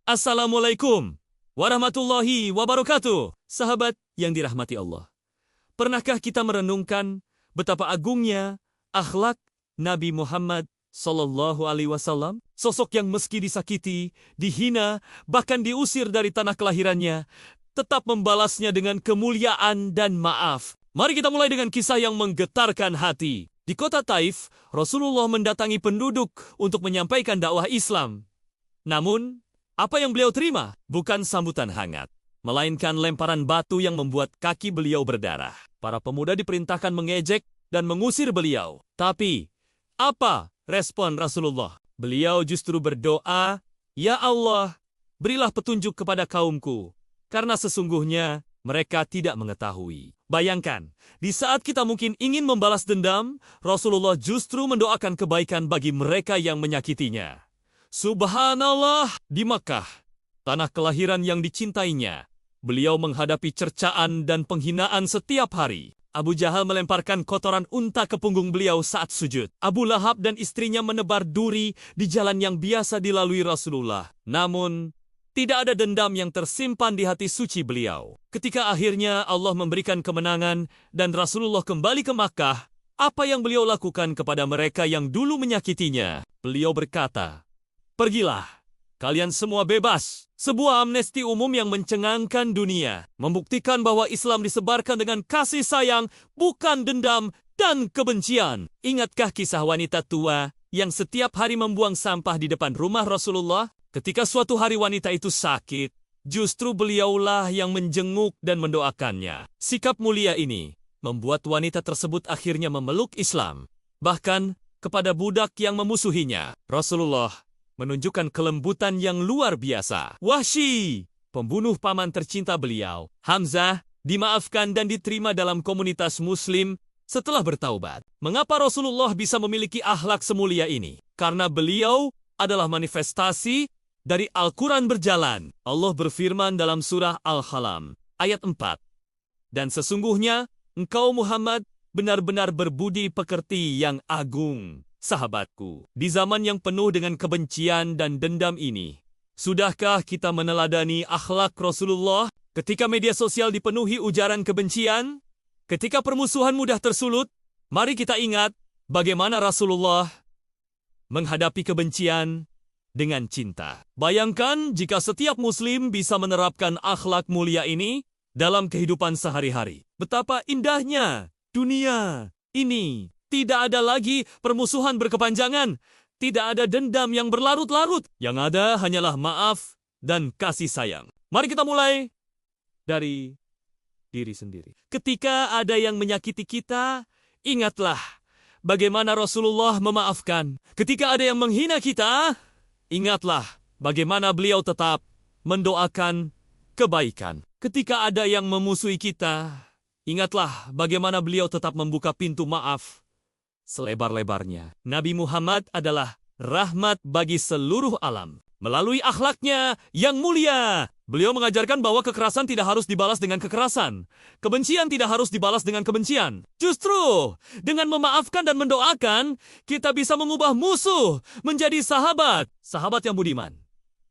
Assalamualaikum warahmatullahi wabarakatuh. Sahabat yang dirahmati Allah. Pernahkah kita merenungkan betapa agungnya akhlak Nabi Muhammad Sallallahu Alaihi Wasallam? Sosok yang meski disakiti, dihina, bahkan diusir dari tanah kelahirannya, tetap membalasnya dengan kemuliaan dan maaf. Mari kita mulai dengan kisah yang menggetarkan hati. Di kota Taif, Rasulullah mendatangi penduduk untuk menyampaikan dakwah Islam. Namun, apa yang beliau terima bukan sambutan hangat, melainkan lemparan batu yang membuat kaki beliau berdarah. Para pemuda diperintahkan mengejek dan mengusir beliau. Tapi, apa respon Rasulullah? Beliau justru berdoa, "Ya Allah, berilah petunjuk kepada kaumku, karena sesungguhnya mereka tidak mengetahui." Bayangkan, di saat kita mungkin ingin membalas dendam, Rasulullah justru mendoakan kebaikan bagi mereka yang menyakitinya. Subhanallah, di Makkah, tanah kelahiran yang dicintainya, beliau menghadapi cercaan dan penghinaan setiap hari. Abu Jahal melemparkan kotoran unta ke punggung beliau saat sujud. Abu Lahab dan istrinya menebar duri di jalan yang biasa dilalui Rasulullah. Namun, tidak ada dendam yang tersimpan di hati suci beliau. Ketika akhirnya Allah memberikan kemenangan dan Rasulullah kembali ke Makkah, apa yang beliau lakukan kepada mereka yang dulu menyakitinya? Beliau berkata, "Pergilah, kalian semua bebas." Sebuah amnesti umum yang mencengangkan dunia, membuktikan bahwa Islam disebarkan dengan kasih sayang, bukan dendam dan kebencian. Ingatkah kisah wanita tua yang setiap hari membuang sampah di depan rumah Rasulullah? Ketika suatu hari wanita itu sakit, justru beliaulah yang menjenguk dan mendoakannya. Sikap mulia ini membuat wanita tersebut akhirnya memeluk Islam. Bahkan kepada budak yang memusuhinya, Rasulullah menunjukkan kelembutan yang luar biasa. Wahsy, pembunuh paman tercinta beliau, Hamzah, dimaafkan dan diterima dalam komunitas Muslim setelah bertaubat. Mengapa Rasulullah bisa memiliki akhlak semulia ini? Karena beliau adalah manifestasi dari Al-Quran berjalan. Allah berfirman dalam surah Al-Qalam, ayat 4. "Dan sesungguhnya, engkau Muhammad benar-benar berbudi pekerti yang agung." Sahabatku, di zaman yang penuh dengan kebencian dan dendam ini, sudahkah kita meneladani akhlak Rasulullah ketika media sosial dipenuhi ujaran kebencian? Ketika permusuhan mudah tersulut, mari kita ingat bagaimana Rasulullah menghadapi kebencian dengan cinta. Bayangkan jika setiap muslim bisa menerapkan akhlak mulia ini dalam kehidupan sehari-hari. Betapa indahnya dunia ini. Tidak ada lagi permusuhan berkepanjangan. Tidak ada dendam yang berlarut-larut. Yang ada hanyalah maaf dan kasih sayang. Mari kita mulai dari diri sendiri. Ketika ada yang menyakiti kita, ingatlah bagaimana Rasulullah memaafkan. Ketika ada yang menghina kita, ingatlah bagaimana beliau tetap mendoakan kebaikan. Ketika ada yang memusuhi kita, ingatlah bagaimana beliau tetap membuka pintu maaf selebar-lebarnya. Nabi Muhammad adalah rahmat bagi seluruh alam. Melalui akhlaknya yang mulia, beliau mengajarkan bahwa kekerasan tidak harus dibalas dengan kekerasan. Kebencian tidak harus dibalas dengan kebencian. Justru, dengan memaafkan dan mendoakan, kita bisa mengubah musuh menjadi sahabat. Sahabat yang budiman.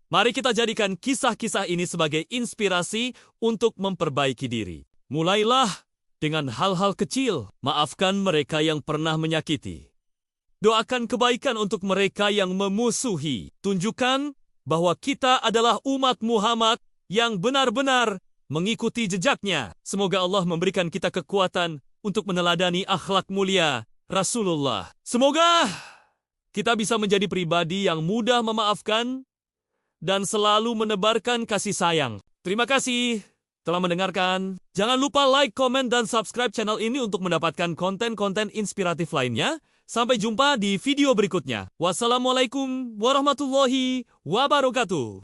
Mari kita jadikan kisah-kisah ini sebagai inspirasi untuk memperbaiki diri. Mulailah dengan hal-hal kecil, maafkan mereka yang pernah menyakiti. Doakan kebaikan untuk mereka yang memusuhi. Tunjukkan bahwa kita adalah umat Muhammad yang benar-benar mengikuti jejaknya. Semoga Allah memberikan kita kekuatan untuk meneladani akhlak mulia Rasulullah. Semoga kita bisa menjadi pribadi yang mudah memaafkan dan selalu menebarkan kasih sayang. Terima kasih telah mendengarkan. Jangan lupa like, komen, dan subscribe channel ini untuk mendapatkan konten-konten inspiratif lainnya. Sampai jumpa di video berikutnya. Wassalamualaikum warahmatullahi wabarakatuh.